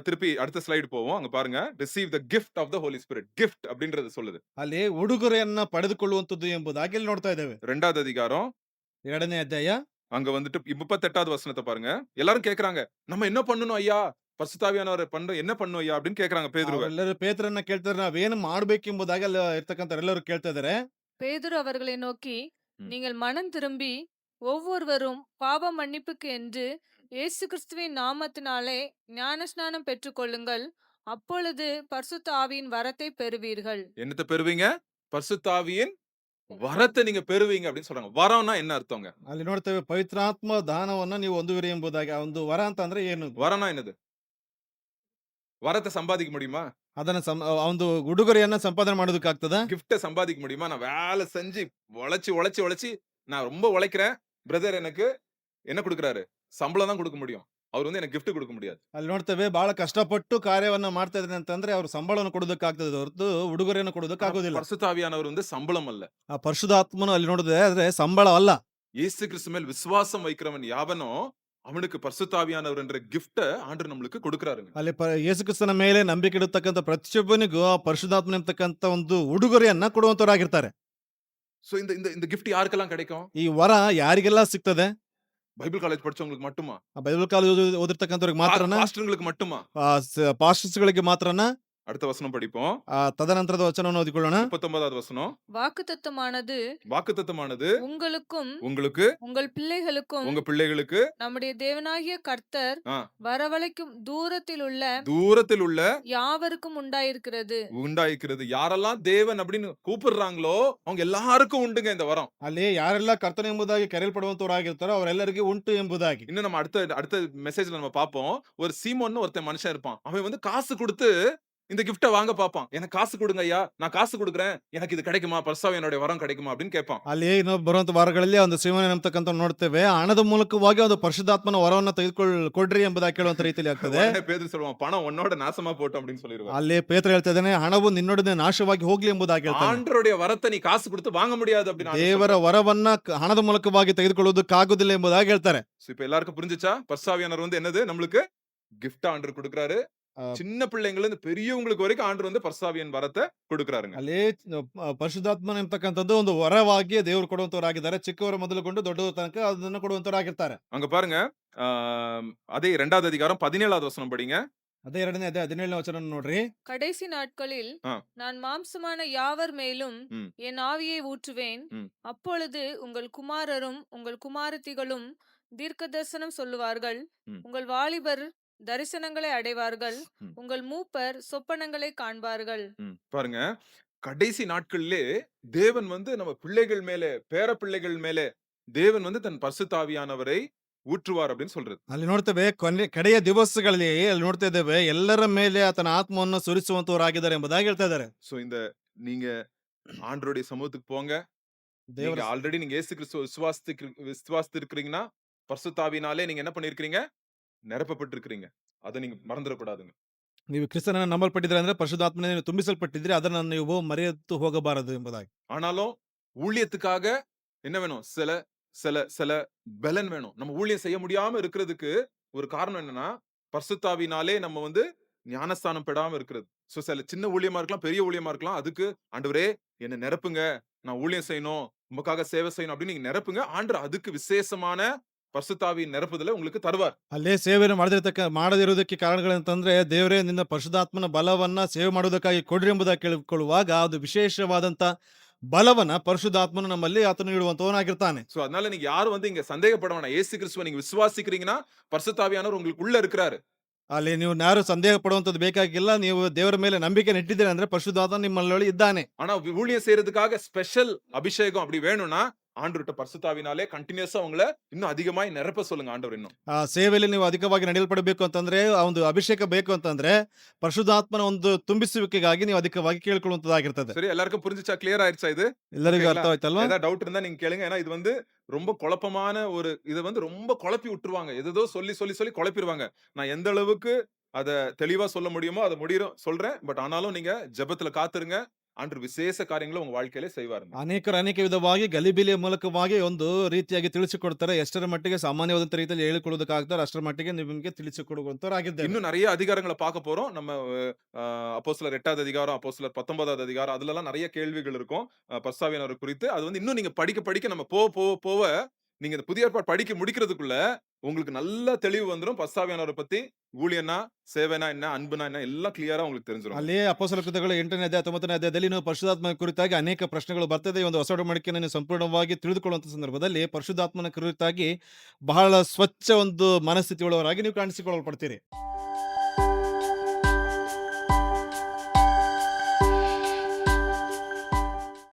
திருப்பி அடுத்த ஸ்லைடு போவோம். அங்க பாருங்க. Receive the gift of the holy spirit. Gift அப்படின்றது சொல்லுது. ಅಲ್ಲಿ ಉಡುಗೊರೆಯನ್ನ ಪಡೆದುಕೊಳ್ಳುವಂಥದ್ದು ಎಂಬುದಾಗಿ ಇಲ್ಲಿ ನೋಡ್ತಾ ಇದ್ದೇವೆ. 2வது அதிகாரம் 2ನೇ ಅಧ್ಯಾಯ அங்க வந்துட்டு 38வது வசனத்த பாருங்க. எல்லாரும் கேட்கறாங்க. நம்ம என்ன பண்ணணும் ஐயா? பரிசுத்த ஆவியானவர என்ன பண்ணணும் ஐயா? அப்படின்னு கேட்கறாங்க பேதுருவ. ಅವರೆಲ್ಲರೂ ಪೇತ್ರನ್ನ ಕೇಳ್ತಾರೆ, ನಾವೇನು ಮಾಡ್ಬೇಕೆಂಬುದಾಗಿ ಅಲ್ಲಿ ಇರ್ತಕ್ಕಂಥವರೆಲ್ಲರೂ ಕೇಳ್ತಾ ಇದ್ದಾರೆ. பேதுரு அவர்களை நோக்கி, ம். நீங்கள் மனம் திரும்பி ஒவ்வொருவரும் பாவ மன்னிப்புக்கு என்று இயேசு கிறிஸ்துவின் நாமத்தினாலே ஞானஸ்நானம் பெற்றுக்கொள்ளுங்கள். அப்பொழுது பரிசுத்த ஆவியின் வரத்தை பெறுவீர்கள். என்னத்த பெறுவீங்க? பரிசுத்த ஆவியின் வரத்த நீங்க பெறுவீங்க அப்படின்னு சொல்றாங்க. வரம்னா என்ன அர்த்தங்க? ಅಲ್ಲಿ ನೋಡ್ತೇವೆ ಪವಿತ್ರಾತ್ಮ ದಾನವನ್ನ ನೀವು ಹೊಂದುವಿರಿ ಎಂಬುದಾಗಿ. ಆ ಒಂದು ವರ ಅಂತ ಅಂದ್ರೆ ಏನು? வரம்னா என்னது? வரத்த சம்பாதிக்க முடியுமா? ಅದನ್ನ ಆ ಒಂದು ಉಡುಗೊರೆಯನ್ನ ಸಂಪಾದನೆ ಮಾಡೋದಕ್ಕಾಗ್ತದ? கிஃப்ட்ட சம்பாதிக்க முடியுமா? நான் வேலை செஞ்சு உழைச்சு நான் ரொம்ப உழைக்கிறேன். பிரதர் எனக்கு என்ன குடுக்குறாரு? சம்பளம் தான் குடுக்க முடியும். அவர் வந்து எனக்கு கிஃப்ட் குடுக்க முடியாது. ಅಲ್ಲಿ ನೋಡ್ತೇವೆ ಬಹಳ ಕಷ್ಟಪಟ್ಟು ಕಾರ್ಯವನ್ನ ಮಾಡ್ತಾ ಇದ್ದಾನೆ ಅಂತಂದ್ರೆ ಅವ್ರು ಸಂಬಳವನ್ನು ಕೊಡೋದಕ್ಕಾಗ್ತದೆ ಹೊರತು ಉಡುಗೊರೆಯನ್ನು ஆனா ಕೊಡೋದಕ್ಕಾಗೋದಿಲ್ಲ. பரிசுத்த ஆவியானவர் வந்து சம்பளம் அல்ல. ಆ ಪರಿಶುದ್ಧಾತ್ಮನು ಅಲ್ಲಿ ನೋಡಿದ್ರೆ ಆದ್ರೆ ಸಂಬಳವಲ್ಲ. இயேசு கிறிஸ்து மேல் விசுவாசம் வைக்கிறவன் யாவனோ அவனுக்கு பரிசுத்த ஆவியானவர் என்ற கிஃப்ட்ட ஆண்டவர் நம்மளுக்கு கொடுக்கிறாருங்க. ಅಲ್ಲಿ ಯೇಸು ಕ್ರಿಸ್ತನ ಮೇಲೆ ನಂಬಿಕೆ ಇಡತಕ್ಕಂಥ ಪ್ರತಿಯೊಬ್ಬನಿಗೂ ಆ ಪರಿಶುದ್ಧಾತ್ಮನ ಎಂಬತಕ್ಕಂಥ ಒಂದು ಉಡುಗೊರೆಯನ್ನ ಕೊಡುವಂತವರಾಗಿರ್ತಾರೆ. சோ இந்த இந்த இந்த கிஃப்ட் யாருக்கெல்லாம் கிடைக்கும்? ಈ ವರ ಯಾರಿಗೆಲ್ಲ ಸಿಗ್ತದೆ? பைபிள் காலேஜ் படிச்சவங்களுக்கு மட்டுமா? ಆ ಬೈಬಲ್ ಕಾಲೇಜ್ ಓದಿರ್ತಕ್ಕಂಥವ್ರಿಗೆ ಮಾತ್ರನಾ? பாஸ்டர்களுக்கு மட்டுமா? ಪಾಸ್ಟರ್ಸ್ಗಳಿಗೆ ಮಾತ್ರನಾ? அடுத்த வசனம் படிப்போம். ತದನಂತರದ ವಚನವನ್ನು ಓದಿಕೊಳ್ಳೋಣ. 39வது வசனம். வாக்குத்தத்தமானது வாக்குத்தத்தமானது உங்களுக்கும் உங்களுக்கு உங்கள் பிள்ளைகளுக்கும் உங்க பிள்ளைகளுக்கு நம்முடைய தேவனாகிய கர்த்தர் ஆ, வரவழைக்கும் தூரத்தில் உள்ள தூரத்தில் உள்ள யாவருக்கும் உண்டாயிருக்கிறது. உண்டாயிருக்கிறது. யாரெல்லாம் தேவன் அப்படின்னு கூப்பிடுறாங்களோ அவங்க எல்லாருக்கும் உண்டுங்க இந்த வரம். ಅಲ್ಲಿ ಯಾರೆಲ್ಲ ಕರ್ತನ ಎಂಬುದಾಗಿ ಕರೆಯಲ್ಪಡುವಂತವರಾಗಿರ್ತಾರೋ ಅವರೆಲ್ಲರಿಗೂ ಉಂಟು ಎಂಬುದಾಗಿ. இன்னும் நம்ம அடுத்த அடுத்த மெசேஜ்ல நம்ம பார்ப்போம். ஒரு சீமோன்னு ஒருத்தன் மனுஷன் இருப்பான். அவன் வந்து காசு குடுத்து இந்த கிஃப்ட்ட வாங்க பார்ப்பான். எனக்கு காசு குடுங்க ஐயா. நான் காசு குடுக்குறேன். எனக்கு இது கிடைக்குமா? பரிசுத்தாவியானுடைய வரம் கிடைக்குமா? அப்படின்னு கேட்பான். ಅಲ್ಲಿ ಇನ್ನೊಬ್ಬ ಬರುವಂತ ವಾರಗಳಲ್ಲಿ ಒಂದು ಸಿಮೋನ ಎಂಬತಕ್ಕಂಥ ನೋಡ್ತೇವೆ. ಹಣದ ಮೂಲಕವಾಗಿ ಒಂದು ಪರಿಶುದ್ಧಾತ್ಮನ ವರವನ್ನು ಕೊಡ್ರಿ ಎಂಬುದಾಗಿ ಕೇಳುವಂತ ರೀತಿಯಲ್ಲಿ ಆಗ್ತದೆ. உடனே பேதுரு சொல்லுவான், பணம் உன்னோட நாசமா போட்டும் அப்படின்னு சொல்லிருவான். ಅಲ್ಲಿ ಪೇತ್ರ ಹೇಳ್ತಾ ಇದ್ದಾನೆ, ಹಣವು ನಿನ್ನೊಡನೆ ನಾಶವಾಗಿ ಹೋಗ್ಲಿ ಎಂಬುದಾಗಿ ಹೇಳ್ತಾನೆ. ஆண்டவருடைய வரத்தை நீ காசு கொடுத்து வாங்க முடியாது அப்படின்னு ஆண்டவர் ದೇವರ சொல்றார். ವರವನ್ನ ಹಣದ ಮೂಲಕವಾಗಿ ತೆಗೆದುಕೊಳ್ಳುವುದಕ್ಕಾಗುದಿಲ್ಲ ಎಂಬುದಾಗಿ ಹೇಳ್ತಾರೆ. So, இப்ப எல்லாருக்கும் புரிஞ்சுச்சா? பரிசுத்தாவியானவர் வந்து என்னது? நம்மளுக்கு கிஃப்ட் ஆண்டவர் குடுக்குறாரு. ಆ, சின்ன பிள்ளைங்கள்ல இருந்து பெரியவங்களுக்கு வரைக்கும் ஆண்டவர் வந்து பரிசுத்தாவியின் வரத்தை கொடுக்குறாருங்க. ಅಲ್ಲಿ ಪರಿಶುದ್ಧಾತ್ಮನ ಎಂಬತಕ್ಕಂಥದ್ದು ಒಂದು ವರವಾಗಿ ದೇವರು ಕೊಡುವಂತವರಾಗಿದ್ದಾರೆ. ಚಿಕ್ಕವರ ಮೊದಲುಗೊಂಡು ದೊಡ್ಡವರ ತನಕ ಅದನ್ನ ಕೊಡುವಂತವರಾಗಿರ್ತಾರೆ. அங்க பாருங்க. ஆ, அதே 2வது அதிகாரம் 17வது வசனம் படிங்க. ಅದೇ 2ನೇ ಅಧ್ಯಾಯ 17ನೇ ವಚನ ನೋಡ್ರಿ. கடைசி நாட்களில் ஆ. நான் மாம்சமான யாவர் மேலும் ம். என் ஆவியை ஊற்றுவேன். ம். அப்பொழுது உங்கள் குமாரரும் உங்கள் குமாரத்திகளும் தீர்க்கதரிசனம் சொல்லுவார்கள். ம். உங்கள் வாலிபர் தரிசனங்களை அடைவார்கள். ம். உங்கள் மூப்பர் சொப்பனங்களை காண்பார்கள். பாருங்க. கடைசி நாட்களிலே தேவன் வந்து நம்ம பிள்ளைகள் மேலே, பேர பிள்ளைகள் மேலே தேவன் வந்து தன் பரிசுத்த ஆவியானவரை ஊற்றுவார் அப்படின்னு சொல்றது. ಅಲ್ಲಿ ನೋಡ್ತೇವೆ ಕಡೆಯ ದಿವಸಗಳಲ್ಲಿ ಅಲ್ಲಿ ನೋಡ್ತಾ ಇದ್ದೇವೆ ಎಲ್ಲರ ಮೇಲೆ ಆತನ ಆತ್ಮವನ್ನು ಸುರಿಸುವಂತವರಾಗಿದ್ದಾರೆ ಎಂಬುದಾಗಿ ಹೇಳ್ತಾ ಇದ್ದಾರೆ. சோ இந்த நீங்க ஆண்டவருடைய சமூகத்துக்கு போங்க. ದೇವರ நீங்க ஆல்ரெடி நீங்க இயேசு கிறிஸ்துவ விசுவாசித்து இருக்கிறீங்கன்னா பரிசுத்த ஆவியினாலே நீங்க என்ன பண்ணிருக்கீங்க? நிரப்பப்பட்டிருக்கிறீங்க. அத நீங்க மறந்துடக்கூடாதுங்க. ನೀವು ಕ್ರಿಸ್ತನನ್ನು ನಂಬಲ್ಪಟ್ಟಿದ್ರೆ ಅಂದ್ರೆ ಪರಿಶುದ್ಧಾತ್ಮನಿಂದ ತುಂಬಿಸಲ್ಪಟ್ಟಿದ್ರೆ ಅದನ್ನು ನೀವು ಮರೆತು ಹೋಗಬಾರದು ಎಂಬುದಾಗಿ. ஆனாலும் ஊழியத்துக்காக என்ன வேணும்? சில சில சில பலன் வேணும். நம்ம ஊழியம் செய்ய முடியாம இருக்கிறதுக்கு ஒரு காரணம் என்னன்னா, பரிசுத்த ஆவியினாலே நம்ம வந்து ஞானஸ்தானம் பெறாம இருக்கிறது. சோ சில சின்ன ஊழியமா இருக்கலாம், பெரிய ஊழியமா இருக்கலாம். அதுக்கு ஆண்டவரே என்ன நிரப்புங்க. நான் ஊழியம் செய்யணும். உமக்காக சேவை செய்யணும் அப்படின்னு நீங்க நிரப்புங்க. ஆண்டவர் அதுக்கு விசேஷமான பரிசுத்த ஆவியின் நிரப்புதல உங்களுக்கு தருவார். ಅಲ್ಲೇ ಸೇವೆಯನ್ನು ಮಾಡದಿರುವುದಕ್ಕೆ ಕಾರಣಗಳಂತಂದ್ರೆ ದೇವರೇ ನಿನ್ನ ಪರಿಶುದ್ಧಾತ್ಮನ ಬಲವನ್ನ ಸೇವೆ ಮಾಡುವುದಕ್ಕಾಗಿ ಕೊಡ್ರಿ ಎಂಬುದಾಗಿ ಕೇಳಿಕೊಳ್ಳುವಾಗ ಅದು ವಿಶೇಷವಾದಂತ ಬಲವನ್ನ ಪರಿಶುದ್ಧಾತ್ಮನು ನಮ್ಮಲ್ಲಿ ಆತನು ಇಡುವಂತವನಾಗಿರ್ತಾನೆ. சோ அதனால நீங்க யாரும் வந்து இங்க சந்தேகப்பட வேணாம். இயேசு கிறிஸ்துவ நீங்க விசுவாசிக்கிறீங்கன்னா பரிசுத்த ஆவியானவர் உங்களுக்குள்ள இருக்கிறாரு. ಅಲ್ಲಿ ನೀವು ಯಾರು ಸಂದೇಹ ಪಡುವಂತದ್ದು ಬೇಕಾಗಿಲ್ಲ. ನೀವು ದೇವರ ಮೇಲೆ ನಂಬಿಕೆ ನೆಟ್ಟಿದ್ದೀರಿ ಅಂದ್ರೆ ಪರಿಶುದ್ಧಾತ್ಮ ನಿಮ್ಮಲ್ಲಿ ಇದ್ದಾನೆ. ஆனா ஊழியம் செய்யறதுக்காக ஸ்பெஷல் அபிஷேகம் அப்படி வேணும்னா ஆண்டவர்ட்ட பரிசுத்த ஆவியினாலே கன்டினியூஸா உங்கள இன்னும் அதிகமாய் நிரப்ப சொல்லுங்க ஆண்டவர் இன்னும். ಆ ಸೇವೆಯಲ್ಲಿ ನೀವು ಅಧಿಕವಾಗಿ ನಡೆಯಲ್ಪಡಬೇಕು ಅಂತಂದ್ರೆ ಆ ಒಂದು ಅಭಿಷೇಕ ಬೇಕು ಅಂತಂದ್ರೆ ಪರಿಶುದ್ಧಾತ್ಮನ ಒಂದು ತುಂಬಿಸುವಿಕೆಗಾಗಿ ನೀವು ಅಧಿಕವಾಗಿ ಕೇಳಿಕೊಳ್ಳುವಂತದ್ದಾಗಿರ್ತದೆ. சரி எல்லாருக்கும் புரிஞ்சுச்சா? கிளியர் ஆயிருச்சா இது? ಎಲ್ಲರಿಗೂ ஓகேங்களா? ಅರ್ಥವಾಯ್ತಲ್ವಾ? ஏதாவது டவுட் இருந்தா நீங்க கேளுங்க. ஏன்னா இது வந்து ரொம்ப குழப்பமான ஒரு இத வந்து ரொம்ப குழப்பி விட்டுருவாங்க. ஏதேதோ சொல்லி சொல்லி சொல்லி குழப்பிருவாங்க. நான் எந்த அளவுக்கு அத தெளிவா சொல்ல முடியுமோ அத சொல்றேன். பட் ஆனாலும் நீங்க ஜெபத்துல காத்துருங்க. ஆண்டவர் விசேஷ காரியங்கள உங்க வாழ்க்கையில செய்வாருங்க. ಅನೇಕರು ಅನೇಕ ವಿಧವಾಗಿ ಗಲಿಬಿಲಿಯ ಮೂಲಕವಾಗಿ ಒಂದು ರೀತಿಯಾಗಿ ತಿಳಿಸಿಕೊಡ್ತಾರೆ. ಎಷ್ಟರ ಮಟ್ಟಿಗೆ ಸಾಮಾನ್ಯವಾದಂಥ ರೀತಿಯಲ್ಲಿ ಹೇಳಿಕೊಳ್ಳುವುದಕ್ಕಾಗ್ತದೆ ಅಷ್ಟರ ಮಟ್ಟಿಗೆ ನಿಮಗೆ ತಿಳಿಸಿಕೊಡುವಂತವರಾಗಿದ್ದೇವೆ. இன்னும் நெறைய அதிகாரங்கள பார்க்க போறோம். நம்ம அ அப்போஸ்தலர் 8வது அதிகாரம், அப்போஸ்தலர் 19வது அதிகாரம் அதுலலாம் நெறைய கேள்விகள் இருக்கும். பரிசுத்தாவியானவர் குறித்து. அது வந்து இன்னும் நீங்க படிக்க படிக்க நம்ம போவ நீங்க இந்த புதிய ஏற்பாடு படிக்க முடிக்கிறதுக்குள்ள உங்களுக்கு நல்ல தெளிவு வந்துரும். பரிசுத்தாவியானவர பத்தி ஊழியன்னா, சேவைனா என்ன, அன்புனா என்ன ಎல்லாம் ಕ್ಲಿಯರಾ உங்களுக்கு தெரிஞ்சிரும். ಅಲ್ಲಿಯೇ ಅಪೊಸ್ತಲರ ಕೃತ್ಯಗಳು 8ನೇ ಅಧ್ಯಾಯ 9ನೇ ಅಧ್ಯಾಯದಲ್ಲಿ ನೀವು ಪರಿಶುದ್ಧಾತ್ಮನ ಕುರಿತಾಗಿ ಅನೇಕ ಪ್ರಶ್ನೆಗಳು ಬರ್ತದೆ. ಈ ಒಂದು ಹೊಸ ಒಡಂಬಡಿಕೆಯನ್ನು ನೀವು ಸಂಪೂರ್ಣವಾಗಿ ತಿಳಿದುಕೊಳ್ಳುವಂಥ ಸಂದರ್ಭದಲ್ಲಿ ಪರಿಶುದ್ಧಾತ್ಮನ ಕುರಿತಾಗಿ ಬಹಳ ಸ್ವಚ್ಛ ಒಂದು ಮನಸ್ಥಿತಿ ಉಳ್ಳವರಾಗಿ ನೀವು ಕಾಣಿಸಿಕೊಳ್ಳಲ್ಪಡ್ತೀರಿ.